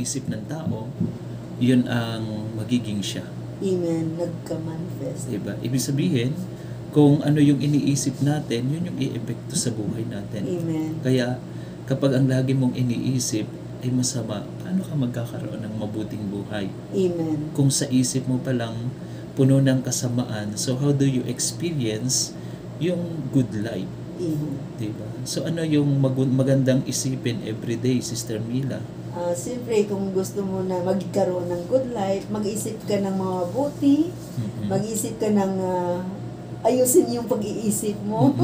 iniisip ng tao, yun ang magiging siya. Amen. Nagka-manifest. Diba? Ibig sabihin, kung ano yung iniisip natin, yun yung i-epekto sa buhay natin. Amen. Kaya, kapag ang lagi mong iniisip ay masama, paano ka magkakaroon ng mabuting buhay? Amen. Kung sa isip mo palang puno ng kasamaan, so how do you experience yung good life? Amen. Diba? So ano yung magandang isipin everyday, Sister Mila? Siyempre, kung gusto mo na magkaroon ng good life, mag-isip ka ng mabuti, mag-isip ka ng ayusin yung pag-iisip mo.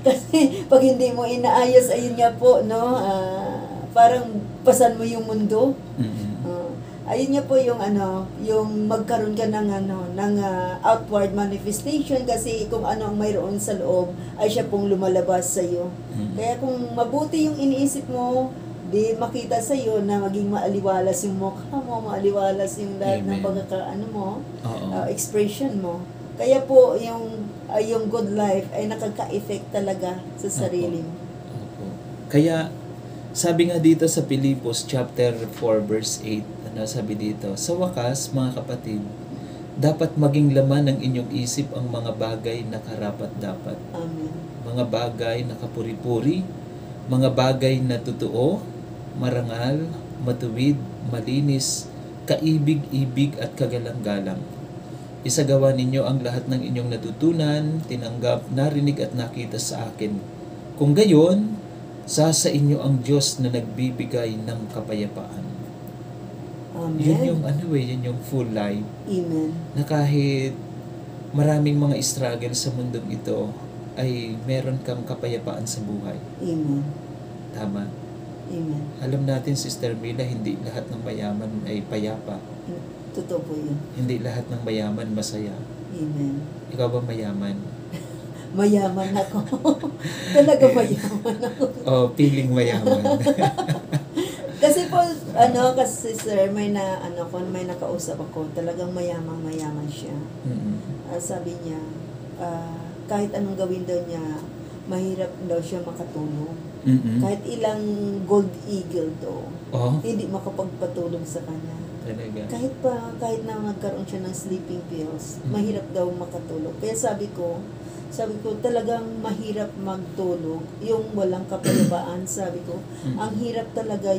Kasi pag hindi mo inaayos, ayun nga po, no, parang pasan mo yung mundo. Ayun nga po yung yung magkaroon ka ng ng outward manifestation, kasi kung ano ang mayroon sa loob ay siya pong lumalabas sa iyo. Kaya kung mabuti yung iniisip mo, di makita sa iyo na maging maaliwalas yung mukha mo, maaliwalas yung lahat ng pagkakaano mo, expression mo. Kaya po yung good life ay nakaka-effect talaga sa sarili mo. Kaya sabi nga dito sa Pilipos chapter 4 verse 8, sabi dito, sa wakas mga kapatid, dapat maging laman ng inyong isip ang mga bagay na karapat-dapat. Amen. Mga bagay na kapuri-puri, mga bagay na totoo, marangal, matuwid, malinis, kaibig-ibig at kagalang-galang. Isagawa ninyo ang lahat ng inyong natutunan, tinanggap, narinig at nakita sa akin. Kung gayon, sa inyo ang Diyos na nagbibigay ng kapayapaan. Amen. Yun yung yun yung full life. Amen. Na kahit maraming mga struggle sa mundong ito, ay meron kang kapayapaan sa buhay. Amen. Tama. Amen. Alam natin, Sister Mila, hindi lahat ng mayaman ay payapa. Totoo po yun. Hindi lahat ng mayaman masaya. Amen. Ikaw ba mayaman? Mayaman ako. Talaga mayaman ako. Feeling mayaman. Kasi po, kasi sir, may nakausap ako, talagang mayaman siya. Sabi niya, kahit anong gawin daw niya, mahirap daw siya makatulog. Kahit ilang gold eagle daw, hindi makapagpatulog sa kanya. Talaga. Kahit na magkaroon siya ng sleeping pills, mahirap daw makatulog. Kaya sabi ko, talagang mahirap magtulog, yung walang kapayapaan. Sabi ko, ang hirap talaga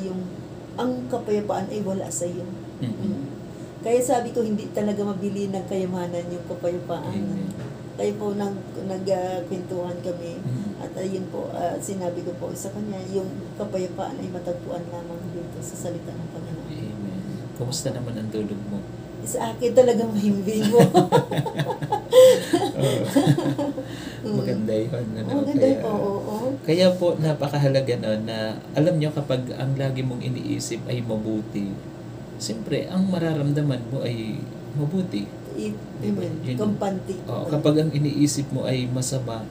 ang kapayapaan ay wala sa iyo. Kaya sabi ko, hindi talaga mabili ng kayamanan yung kapayapaan. Kaya po nagkwentuhan kami, at ayun po, sinabi ko po sa kanya, yung kapayapaan ay matagpuan lamang dito sa salita ng Panginoon. Amen. Kumusta naman ang tulog mo? Sa akin talagang mahimbing mo. Maganda yun. Maganda yun, oo. Kaya po, napakahalaga na alam nyo, kapag ang lagi mong iniisip ay mabuti, siyempre, ang mararamdaman mo ay mabuti. Amen. Kampante. Kapag ang iniisip mo ay masama,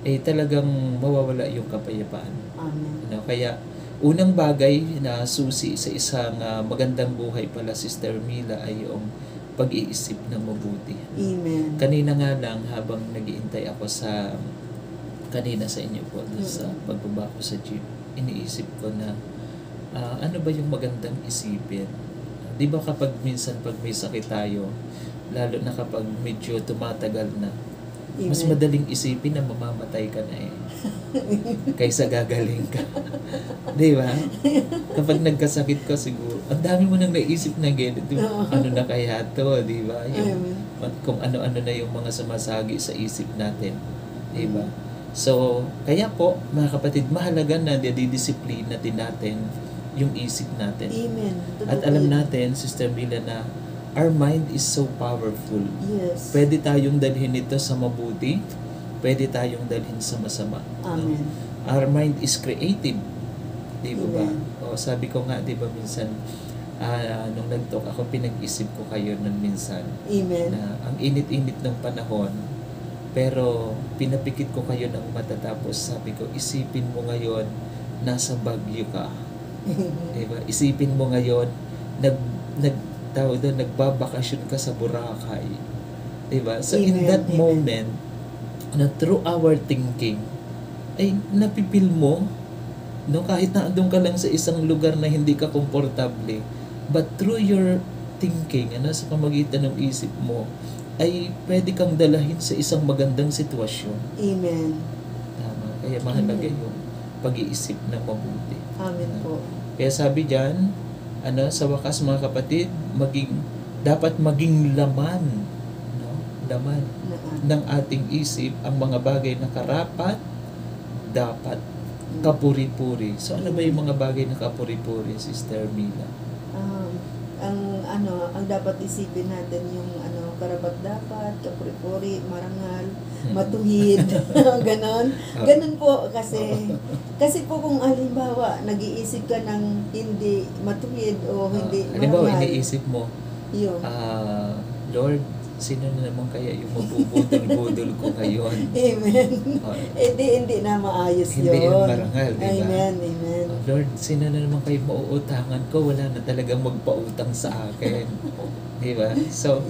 talagang mawawala yung kapayapaan. Amen. Kaya, unang bagay na susi sa isang magandang buhay pala, Sister Mila, ay yung pag-iisip ng mabuti. Amen. Kanina nga lang, habang nag-iintay ako kanina sa inyo po, sa pagbaba ko sa jeep, iniisip ko na, ano ba yung magandang isipin? Di ba kapag minsan pag may sakit tayo, lalo na kapag medyo tumatagal na, mas madaling isipin na mamamatay ka na kaysa gagaling ka. Di ba? Kapag nagkasakit ka siguro, ang dami mo nang naisip na ganito. Ano na kaya to, di ba? Kung ano-ano na yung mga sumasagi sa isip natin. Di ba? So, kaya po, mga kapatid, mahalaga na didisiplina din natin yung isip natin. Amen. At alam natin, Sister Mila, na our mind is so powerful. Yes. Pwede tayong dalhin ito sa mabuti, pwede tayong dalhin sa masama. Amen. Our mind is creative. Di ba? Sabi ko nga, di ba minsan, nung nag-talk ako, pinag-isip ko kayo nun minsan. Amen. Na ang init-init ng panahon, pero pinapikit ko kayo ng matatapos. Sabi ko, isipin mo ngayon, nasa Baguio ka. Diba? Isipin mo ngayon, nagbabakasyon ka sa Boracay. Diba? So, in that moment, na through our thinking, ay napipil mo No, kahit na andun ka lang sa isang lugar na hindi ka komportable, but through your thinking, sa pamagitan ng isip mo, ay pwede kang dalahin sa isang magandang sitwasyon. Amen. Tama. Kaya mahalaga Amen. yung pag-iisip na mabuti. Amen po. Kaya sabi diyan, sa wakas mga kapatid, dapat maging laman, no? Laman ng ating isip ang mga bagay na karapat, dapat kapuri-puri. So ano ba yung mga bagay na kapuri-puri, Sister Mila? Ang dapat isipin natin yung karapat-dapat, kapuri-puri, marangal, matuwid, ganon. Ganon po kasi po kung halimbawa nag-iisip ka ng hindi matuwid o hindi halimbawa marangal. iniisip mo, Yun. Lord, sino na naman kaya yung mabubudol-budol ko ngayon? Amen. Hindi na maayos yun. Hindi yun marangal, di ba? Amen, amen. Lord, sino na naman kayo mauutangan ko? Wala na talagang magpautang sa akin. Di ba? So,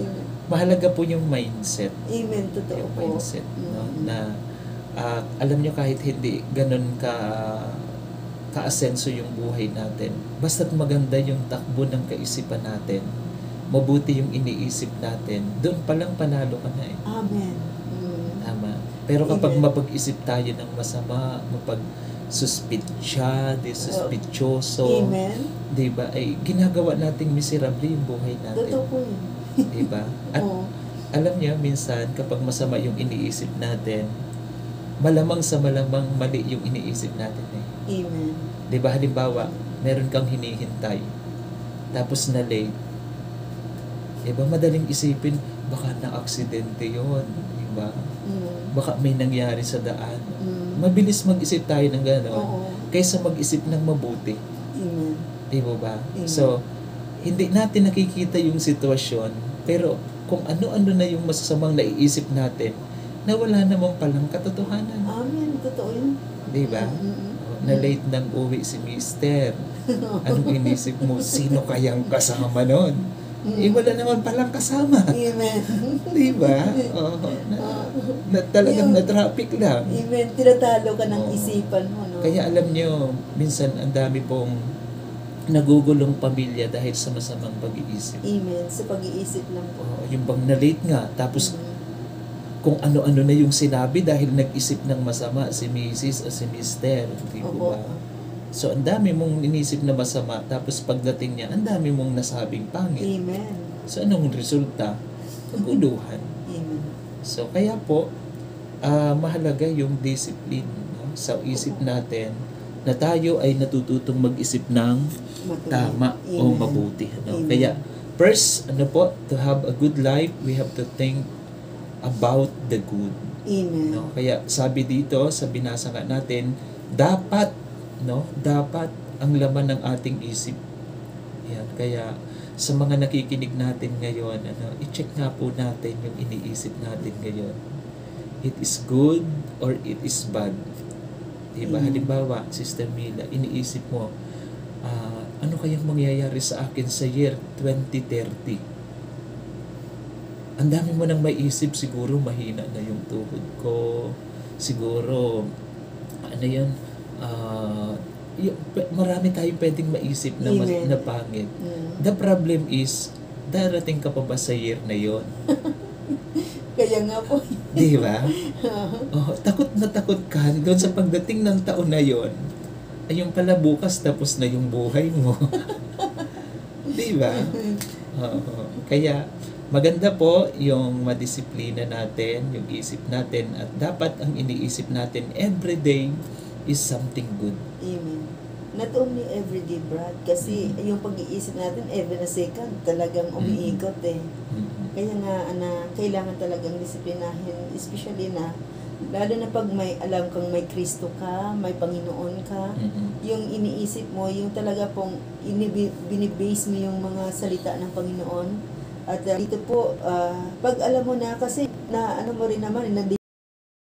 mahalaga po yung mindset. Amen, totoo Yung po. mindset, no? Na alam nyo kahit hindi ganun ka-asenso yung buhay natin, basta't maganda yung takbo ng kaisipan natin, mabuti yung iniisip natin, doon palang panalo ka na eh. Amen. Tama. Pero kapag Amen. mapag-isip tayo ng masama, suspityoso, Amen. di ba, ay ginagawa nating miserable yung buhay natin. Totoo po yun. Di ba? At Oo. alam niyo, minsan, kapag masama yung iniisip natin, malamang mali yung iniisip natin eh. Amen. Di ba, halimbawa, meron kang hinihintay, tapos na late, di ba, madaling isipin, baka na-aksidente yun, di ba? Baka may nangyari sa daan. Mabilis mag-isip tayo ng gano'n, Oo. kaysa mag-isip ng mabuti. Amen. Di ba ba? Amen. So, hindi natin nakikita yung sitwasyon, pero kung ano-ano na yung masasamang naiisip natin, na wala naman palang katotohanan. Amen. Totoo yun. Di ba? Na late nang uwi si Mister. Anong inisip mo? Sino kayang kasama nun? Wala naman palang kasama. Amen. Di ba? Talagang na-traffic lang. Amen. Tinatalo ka ng Oo. isipan mo, no? Kaya alam nyo, minsan ang dami pong nagugulong pamilya dahil sa masamang pag-iisip. Amen. Sa pag-iisip lang po. Yung bang na-late nga, tapos kung ano-ano na yung sinabi dahil nag-isip ng masama si Mrs. o si Mister. Di Opo. ba? So, ang dami mong inisip na masama, tapos pagdating niya, ang dami mong nasabing pangit. Amen. So, anong resulta? Kaguluhan. Amen. So, kaya po, mahalaga yung discipline, no? Sa isip natin na tayo ay natututong mag-isip ng Matuloy. tama o Amen. mabuti. No? Amen. Kaya, first, to have a good life, we have to think about the good. Amen. No? Kaya, sabi dito, sa binasa nga natin, dapat ang laman ng ating isip. Yan. Kaya, sa mga nakikinig natin ngayon, i-check nga po natin yung iniisip natin ngayon. It is good or it is bad. Diba? Halimbawa, Sister Mila, iniisip mo, ano kayang mangyayari sa akin sa year 2030? Ang dami mo nang maiisip, siguro mahina na yung tuhod ko, siguro, marami tayong pwedeng maisip na, Amen. na pangit. The problem is, darating ka pa ba sa year na yon? Kaya nga po. Di ba? Takot na takot ka doon sa pagdating ng taon na yon. Ayun pala bukas tapos na yung buhay mo. Di ba? Kaya maganda po yung madisiplina natin, yung isip natin, at dapat ang iniisip natin everyday is something good. Amen. Not only everyday, Brad, kasi yung pag-iisip natin every na second talagang umiikot eh. Kaya nga, kailangan talagang disiplinahin, especially na, lalo na pag alam kang may Kristo ka, may Panginoon ka, yung iniisip mo, yung talaga pong binibase mo yung mga salita ng Panginoon. At dito po, pag alam mo na, kasi mo rin naman,